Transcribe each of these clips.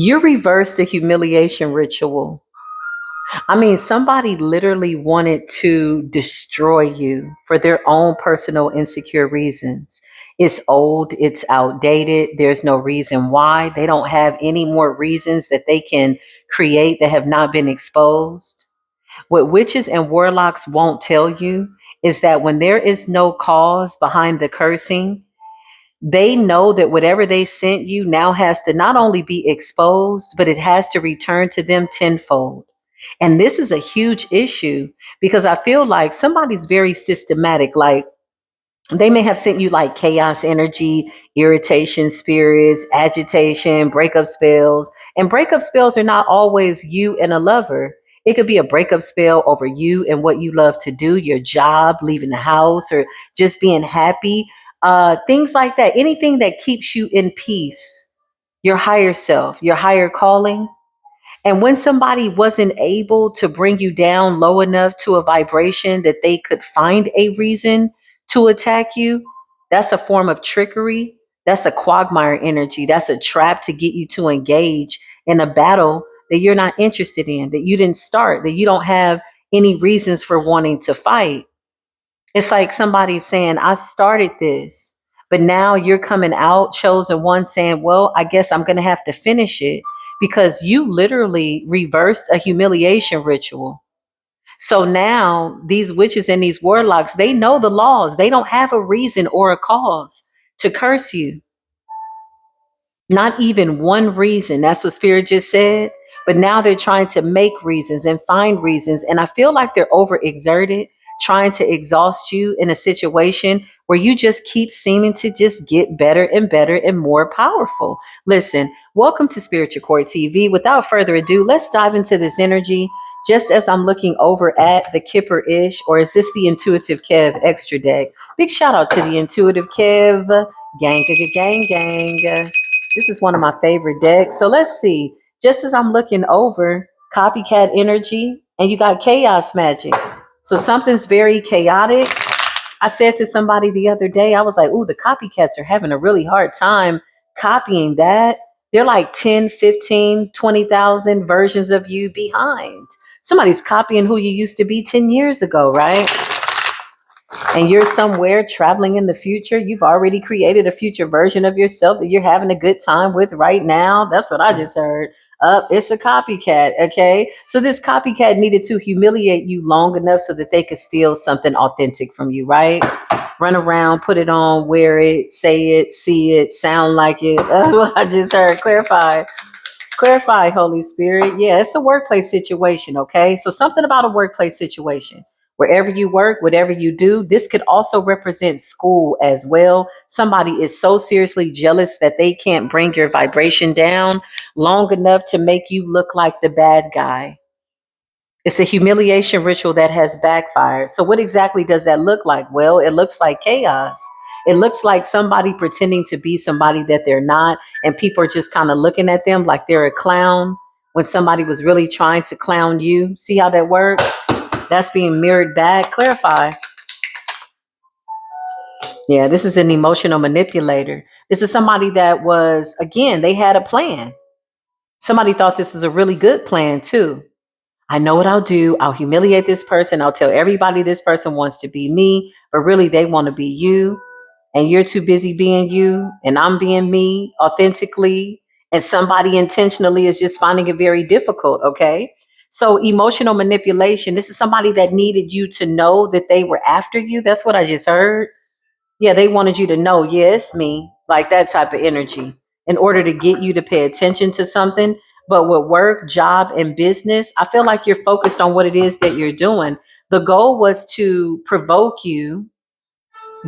You reversed a humiliation ritual. I mean, somebody literally wanted to destroy you for their own personal insecure reasons. It's old, it's outdated. There's no reason why. They don't have any more reasons that they can create that have not been exposed. What witches and warlocks won't tell you is that when there is no cause behind the cursing, they know that whatever they sent you now has to not only be exposed, but it has to return to them tenfold. And this is a huge issue because I feel like somebody's very systematic. Like they may have sent you like chaos energy, irritation spirits, agitation, breakup spells. And breakup spells are not always you and a lover. It could be a breakup spell over you and what you love to do, your job, leaving the house, or just being happy. Things like that. Anything that keeps you in peace, your higher self, your higher calling. And when somebody wasn't able to bring you down low enough to a vibration that they could find a reason to attack you, that's a form of trickery. That's a quagmire energy. That's a trap to get you to engage in a battle that you're not interested in, that you didn't start, that you don't have any reasons for wanting to fight. It's like somebody saying, I started this, but now you're coming out, chosen one, saying, well, I guess I'm going to have to finish it because you literally reversed a humiliation ritual. So now these witches and these warlocks, they know the laws. They don't have a reason or a cause to curse you. Not even one reason. That's what Spirit just said. But now they're trying to make reasons and find reasons. And I feel like they're overexerted, trying to exhaust you in a situation where you just keep seeming to just get better and better and more powerful. Listen, welcome to Spiritual Court TV. Without further ado, let's dive into this energy. Just as I'm looking over at the Kipper Ish, or is this the Intuitive Kev extra deck? Big shout out to the Intuitive Kev. Gang, gang, gang, gang. This is one of my favorite decks. So let's see. Just as I'm looking over, copycat energy, and you got chaos magic. So something's very chaotic. I said to somebody the other day, I was like, ooh, the copycats are having a really hard time copying that. They're like 10, 15, 20,000 versions of you behind. Somebody's copying who you used to be 10 years ago, right? And you're somewhere traveling in the future. You've already created a future version of yourself that you're having a good time with right now. That's what I just heard. It's a copycat. Okay. So this copycat needed to humiliate you long enough so that they could steal something authentic from you, right? Run around, put it on, wear it, say it, see it, sound like it. That's what I just heard. Clarify. Clarify, Holy Spirit. Yeah, it's a workplace situation, okay? So something about a workplace situation. Wherever you work, whatever you do, this could also represent school as well. Somebody is so seriously jealous that they can't bring your vibration down long enough to make you look like the bad guy. It's a humiliation ritual that has backfired. So, what exactly does that look like? Well, it looks like chaos. It looks like somebody pretending to be somebody that they're not, and people are just kind of looking at them like they're a clown when somebody was really trying to clown you. See how that works? That's being mirrored back. Clarify. Yeah, this is an emotional manipulator. This is somebody that was, again, they had a plan. Somebody thought this was a really good plan, too. I know what I'll do. I'll humiliate this person. I'll tell everybody this person wants to be me, but really they want to be you. And you're too busy being you, and I'm being me authentically. And somebody intentionally is just finding it very difficult. Okay. So, emotional manipulation, this is somebody that needed you to know that they were after you. That's what I just heard. Yeah, they wanted you to know, yeah, it's me, like that type of energy, in order to get you to pay attention to something. But with work, job, and business, I feel like you're focused on what it is that you're doing. The goal was to provoke you,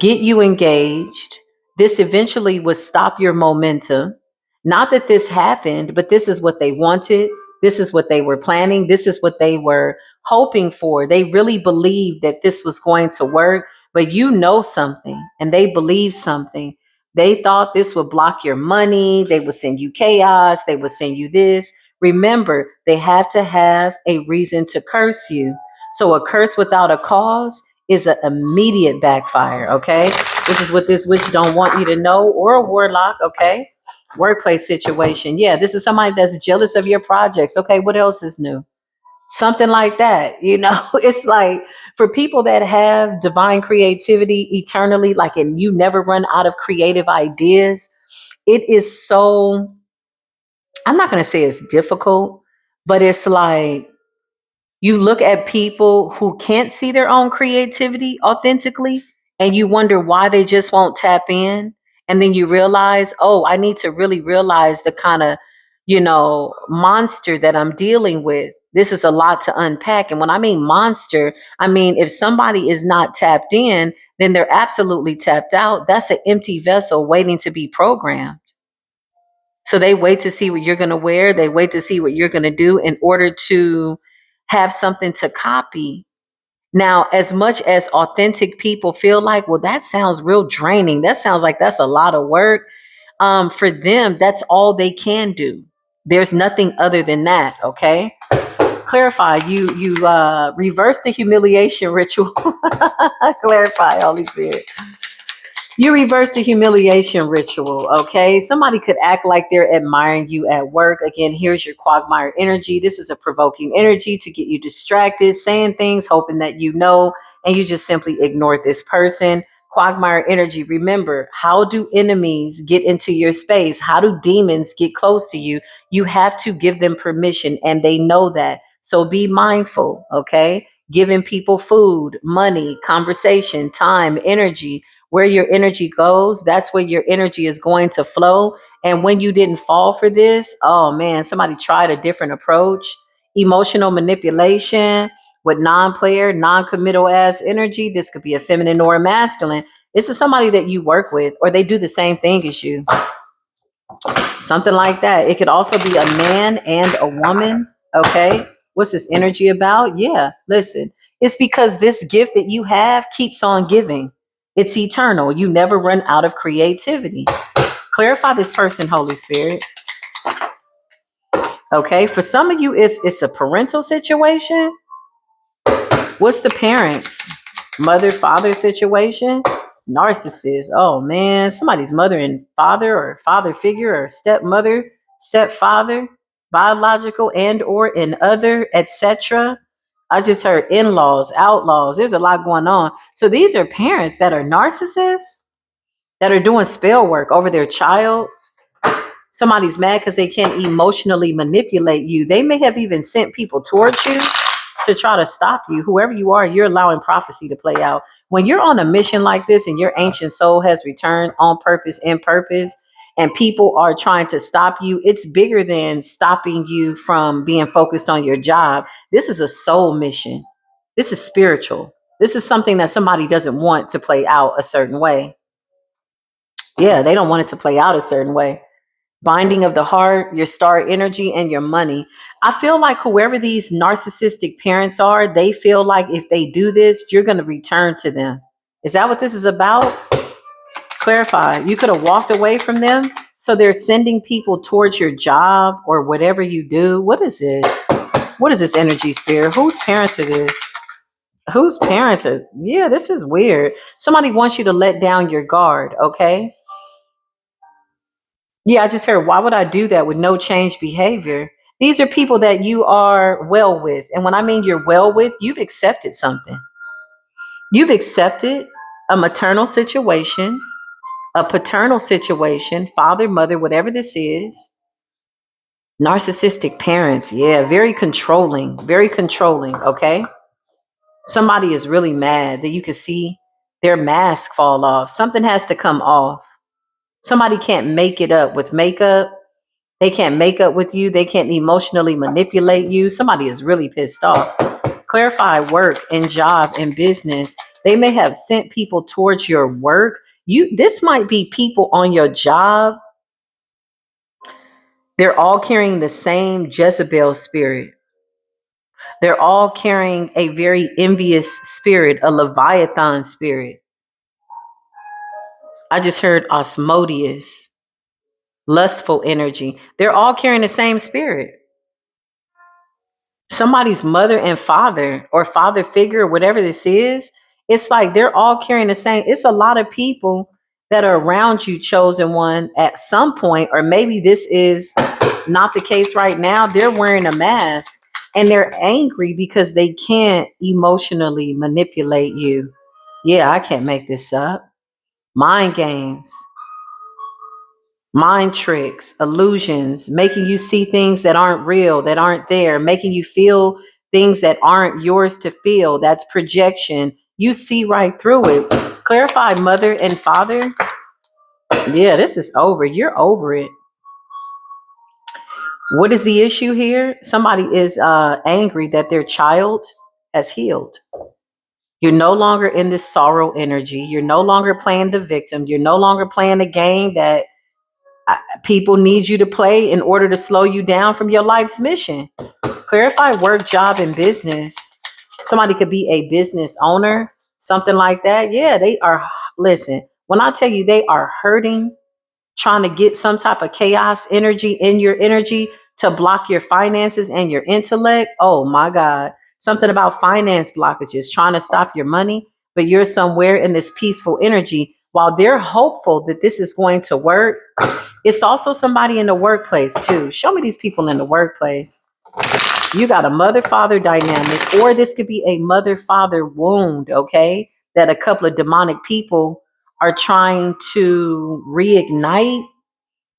get you engaged. This eventually would stop your momentum. Not that this happened, but this is what they wanted. This is what they were planning. This is what they were hoping for. They really believed that this was going to work, but you know something and they believe something. They thought this would block your money. They would send you chaos. They would send you this. Remember, they have to have a reason to curse you. So a curse without a cause is an immediate backfire. Okay. This is what this witch don't want you to know, or a warlock. Okay. Workplace situation. Yeah, this is somebody that's jealous of your projects. Okay, what else is new? Something like that. It's like for people that have divine creativity eternally, like, and you never run out of creative ideas, it is so, I'm not going to say it's difficult, but it's like you look at people who can't see their own creativity authentically and you wonder why they just won't tap in. And then you realize, oh, I need to really realize the kind of, monster that I'm dealing with. This is a lot to unpack. And when I mean monster, I mean, if somebody is not tapped in, then they're absolutely tapped out. That's an empty vessel waiting to be programmed. So they wait to see what you're going to wear. They wait to see what you're going to do in order to have something to copy. Now, as much as authentic people feel like, well, that sounds real draining. That sounds like that's a lot of work. For them, that's all they can do. There's nothing other than that. Okay. Clarify. You reverse the humiliation ritual. Clarify, Holy Spirit. You reverse the humiliation ritual, okay? Somebody could act like they're admiring you at work. Again, here's your quagmire energy. This is a provoking energy to get you distracted, saying things, hoping that you know, and you just simply ignore this person. Quagmire energy. Remember, how do enemies get into your space? How do demons get close to you? You have to give them permission, and they know that. So be mindful, okay? Giving people food, money, conversation, time, energy, where your energy goes, that's where your energy is going to flow. And when you didn't fall for this, oh man, somebody tried a different approach. Emotional manipulation with non-player, non-committal ass energy. This could be a feminine or a masculine. This is somebody that you work with, or they do the same thing as you. Something like that. It could also be a man and a woman. Okay. What's this energy about? Yeah, listen, it's because this gift that you have keeps on giving. It's eternal. You never run out of creativity. Clarify this person, Holy Spirit. Okay. For some of you, it's a parental situation. What's the parents? Mother, father situation? Narcissist. Oh man, somebody's mother and father, or father figure, or stepmother, stepfather, biological and or an other, etc. I just heard in-laws, outlaws. There's a lot going on. So these are parents that are narcissists that are doing spell work over their child. Somebody's mad because they can't emotionally manipulate you. They may have even sent people towards you to try to stop you. Whoever you are, you're allowing prophecy to play out. When you're on a mission like this and your ancient soul has returned on purpose, in purpose, and people are trying to stop you, it's bigger than stopping you from being focused on your job. This is a soul mission. This is spiritual. This is something that somebody doesn't want to play out a certain way. Yeah, they don't want it to play out a certain way. Binding of the heart, your star energy, and your money. I feel like whoever these narcissistic parents are, they feel like if they do this, you're going to return to them. Is that what this is about? Clarify. You could have walked away from them. So they're sending people towards your job or whatever you do. What is this? What is this energy, spirit? Whose parents are this? Whose parents are? Yeah, this is weird. Somebody wants you to let down your guard, okay? Yeah, I just heard, why would I do that with no change behavior? These are people that you are well with. And when I mean you're well with, you've accepted something. You've accepted a maternal situation, a paternal situation, father, mother, whatever this is. Narcissistic parents. Yeah, very controlling, very controlling. Okay. Somebody is really mad that you can see their mask fall off. Something has to come off. Somebody can't make it up with makeup. They can't make up with you. They can't emotionally manipulate you. Somebody is really pissed off. Clarify work and job and business. They may have sent people towards your work. This might be people on your job. They're all carrying the same Jezebel spirit. They're all carrying a very envious spirit, a Leviathan spirit. I just heard Osmodeus, lustful energy. They're all carrying the same spirit. Somebody's mother and father, or father figure, whatever this is, it's like they're all carrying the same. It's a lot of people that are around you, chosen one, at some point, or maybe this is not the case right now, they're wearing a mask and they're angry because they can't emotionally manipulate you. Yeah, I can't make this up. Mind games, mind tricks, illusions, making you see things that aren't real, that aren't there, making you feel things that aren't yours to feel. That's projection. You see right through it. Clarify mother and father. Yeah, this is over. You're over it. What is the issue here? Somebody is angry that their child has healed. You're no longer in this sorrow energy. You're no longer playing the victim. You're no longer playing a game that people need you to play in order to slow you down from your life's mission. Clarify work, job, and business. Somebody could be a business owner, something like that. Yeah, they are. Listen, when I tell you they are hurting, trying to get some type of chaos energy in your energy to block your finances and your intellect. Oh my God. Something about finance blockages, trying to stop your money, but you're somewhere in this peaceful energy while they're hopeful that this is going to work. It's also somebody in the workplace too. Show me these people in the workplace. You got a mother father dynamic, or this could be a mother father wound, okay? That a couple of demonic people are trying to reignite,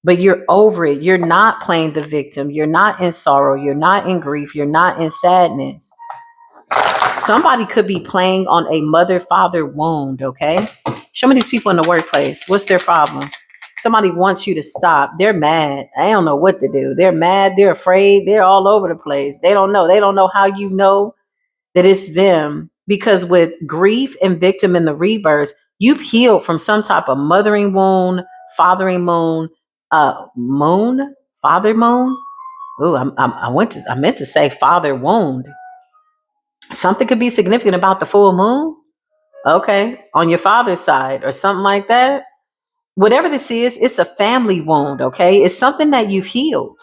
but you're over it. You're not playing the victim. You're not in sorrow. You're not in grief. You're not in sadness. Somebody could be playing on a mother father wound, okay? Show me these people in the workplace. What's their problem? Somebody wants you to stop. They're mad. I don't know what to do. They're mad. They're afraid. They're all over the place. They don't know. They don't know how you know that it's them. Because with grief and victim in the reverse, you've healed from some type of mothering wound, fathering wound, moon, father moon. Ooh, I meant to say father wound. Something could be significant about the full moon. Okay, on your father's side or something like that. Whatever this is, it's a family wound. Okay, it's something that you've healed,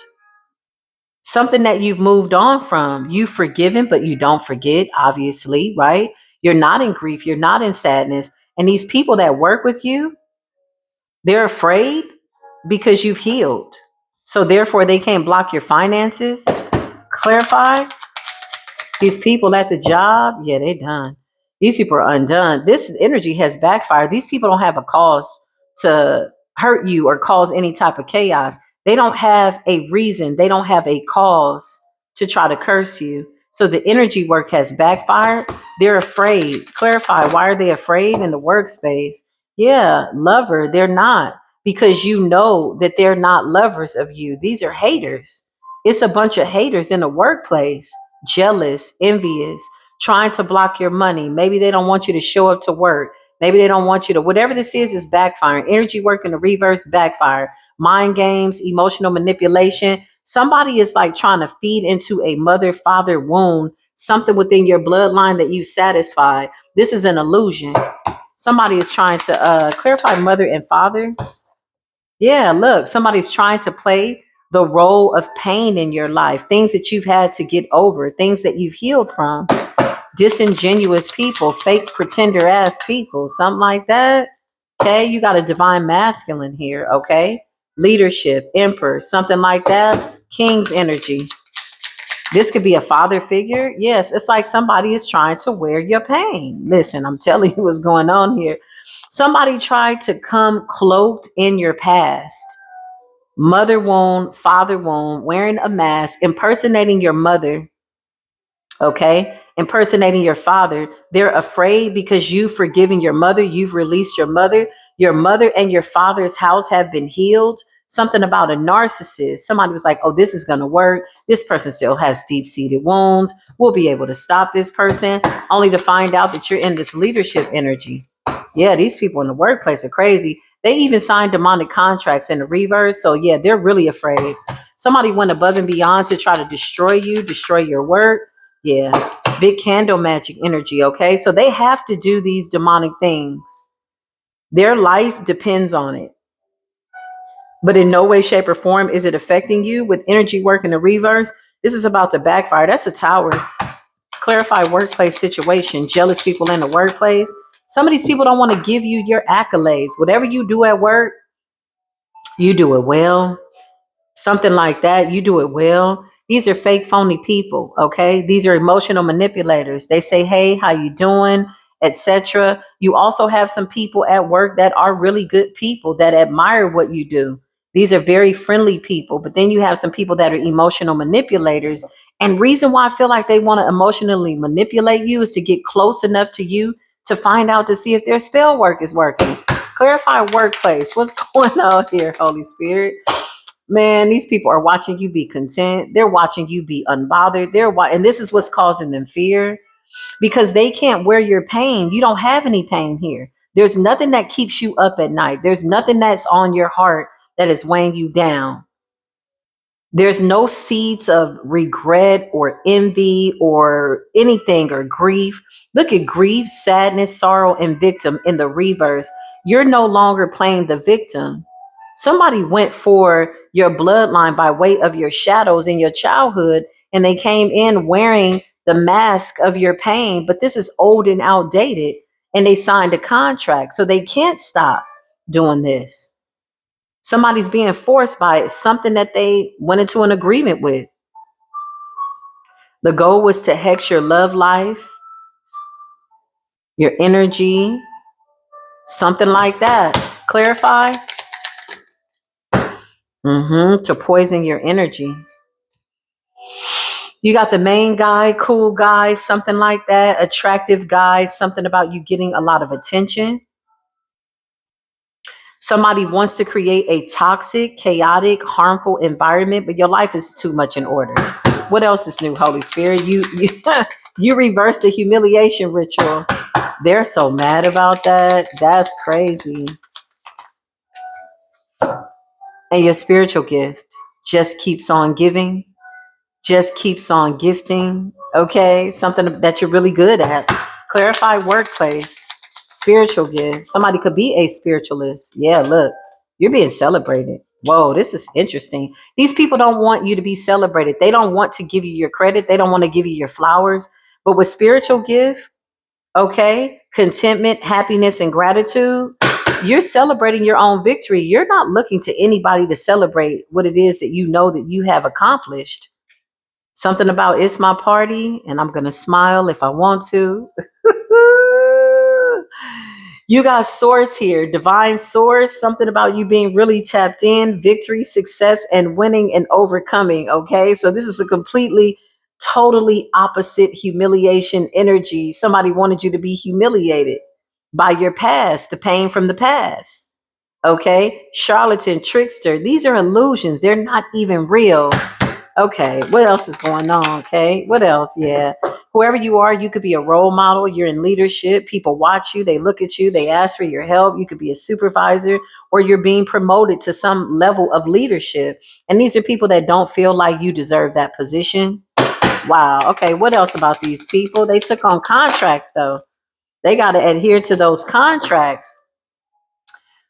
something that you've moved on from. You've forgiven, but you don't forget, obviously, right? You're not in grief, you're not in sadness. And these people that work with you, they're afraid because you've healed. So therefore, they can't block your finances. Clarify. These people at the job, yeah, they done. These people are undone. This energy has backfired. These people don't have a cause to hurt you or cause any type of chaos. They don't have a reason. They don't have a cause to try to curse you. So the energy work has backfired. They're afraid. Clarify, why are they afraid in the workspace? Yeah, lover, they're not, because you know that they're not lovers of you. These are haters. It's a bunch of haters in the workplace, jealous, envious, trying to block your money. Maybe they don't want you to show up to work. Maybe they don't want you to, whatever this is backfiring. Energy work in the reverse, backfire. Mind games, emotional manipulation. Somebody is like trying to feed into a mother father wound, something within your bloodline that you satisfy. This is an illusion. Somebody is trying to clarify mother and father. Yeah, look, somebody's trying to play the role of pain in your life, things that you've had to get over, things that you've healed from. Disingenuous people, fake pretender ass people, something like that. Okay, you got a divine masculine here, okay? Leadership, emperor, something like that. King's energy. This could be a father figure. Yes, it's like somebody is trying to wear your pain. Listen, I'm telling you what's going on here. Somebody tried to come cloaked in your past. Mother wound, father wound, wearing a mask, impersonating your mother, okay? Impersonating your father. They're afraid because you've forgiven your mother, you've released your mother. Your mother and your father's house have been healed. Something about a narcissist. Somebody was like, oh, this is going to work. This person still has deep seated wounds. We'll be able to stop this person, only to find out that you're in this leadership energy. Yeah, these people in the workplace are crazy. They even signed demonic contracts in the reverse. So yeah, they're really afraid. Somebody went above and beyond to try to destroy you, destroy your work. Yeah, big candle magic energy. Okay, so they have to do these demonic things. Their life depends on it. But in no way, shape, or form is it affecting you. With energy work in the reverse, this is about to backfire. That's a tower. Clarify workplace situation. Jealous people in the workplace. Some of these people don't want to give you your accolades. Whatever you do at work, you do it well. Something like that, you do it well. These are fake, phony people. Okay, these are emotional manipulators. They say, "Hey, how you doing?" etc. You also have some people at work that are really good people that admire what you do. These are very friendly people. But then you have some people that are emotional manipulators. And reason why I feel like they want to emotionally manipulate you is to get close enough to you to find out to see if their spell work is working. Clarify workplace. What's going on here, Holy Spirit? Man, these people are watching you be content. They're watching you be unbothered. And this is what's causing them fear because they can't wear your pain. You don't have any pain here. There's nothing that keeps you up at night. There's nothing that's on your heart that is weighing you down. There's no seeds of regret or envy or anything or grief. Look at grief, sadness, sorrow, and victim in the reverse. You're no longer playing the victim. Somebody went for your bloodline by way of your shadows in your childhood, and they came in wearing the mask of your pain. But this is old and outdated, and they signed a contract, so they can't stop doing this. Somebody's being forced by it, something that they went into an agreement with. The goal was to hex your love life, your energy, something like that. Clarify? To poison your energy. You got the main guy, cool guy, something like that, attractive guy, something about you getting a lot of attention. Somebody wants to create a toxic, chaotic, harmful environment, but your life is too much in order. What else is new, Holy Spirit? You reversed the humiliation ritual. They're so mad about that. That's crazy. And your spiritual gift just keeps on giving, just keeps on gifting. Okay, something that you're really good at. Clarify workplace, spiritual gift. Somebody could be a spiritualist. Yeah, look, you're being celebrated. Whoa, this is interesting. These people don't want you to be celebrated. They don't want to give you your credit. They don't want to give you your flowers. But with spiritual gift, okay, contentment, happiness, and gratitude, you're celebrating your own victory. You're not looking to anybody to celebrate what it is that you know that you have accomplished. Something about it's my party and I'm going to smile if I want to. You got source here, divine source, something about you being really tapped in, victory, success, and winning and overcoming. Okay. So this is a completely, totally opposite humiliation energy. Somebody wanted you to be humiliated by your past, the pain from the past. Okay. Charlatan, trickster. These are illusions. They're not even real. Okay, what else is going on? Okay, what else? Yeah, whoever you are, you could be a role model. You're in leadership. People watch you, they look at you, they ask for your help. You could be a supervisor, or you're being promoted to some level of leadership. And these are people that don't feel like you deserve that position. Wow. Okay, what else about these people? They took on contracts, though. They got to adhere to those contracts.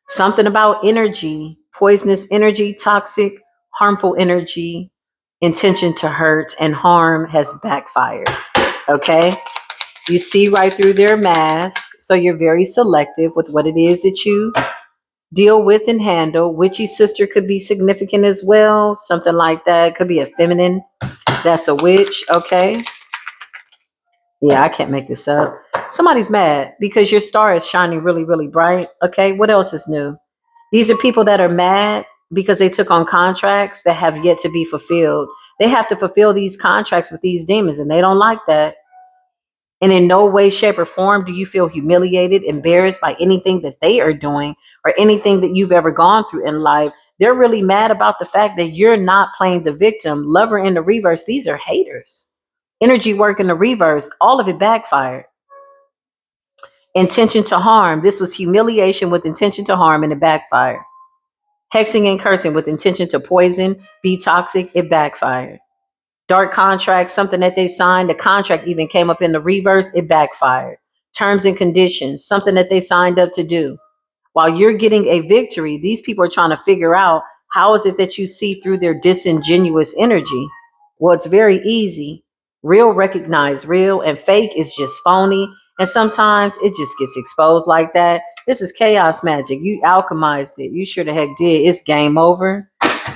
Something about energy, poisonous energy, toxic, harmful energy, intention to hurt and harm has backfired. Okay. You see right through their mask. So you're very selective with what it is that you deal with and handle. Witchy sister could be significant as well. Something like that. Could be a feminine. That's a witch. Okay. Yeah, I can't make this up. Somebody's mad because your star is shining really, really bright. Okay. What else is new? These are people that are mad because they took on contracts that have yet to be fulfilled. They have to fulfill these contracts with these demons, and they don't like that. And in no way, shape, or form do you feel humiliated, embarrassed by anything that they are doing or anything that you've ever gone through in life. They're really mad about the fact that you're not playing the victim. Lover in the reverse, these are haters. Energy work in the reverse, all of it backfired. Intention to harm, this was humiliation with intention to harm, and it backfired. Hexing and cursing with intention to poison, be toxic, it backfired. Dark contracts, something that they signed, the contract even came up in the reverse, it backfired. Terms and conditions, something that they signed up to do. While you're getting a victory, these people are trying to figure out how is it that you see through their disingenuous energy. Well, it's very easy. Real recognize real, and fake is just phony. And sometimes it just gets exposed like that. This is chaos magic. You alchemized it. You sure the heck did. It's game over.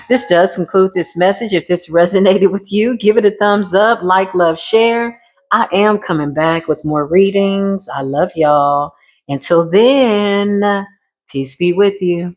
This does conclude this message. If this resonated with you, give it a thumbs up, like, love, share. I am coming back with more readings. I love y'all. Until then, peace be with you.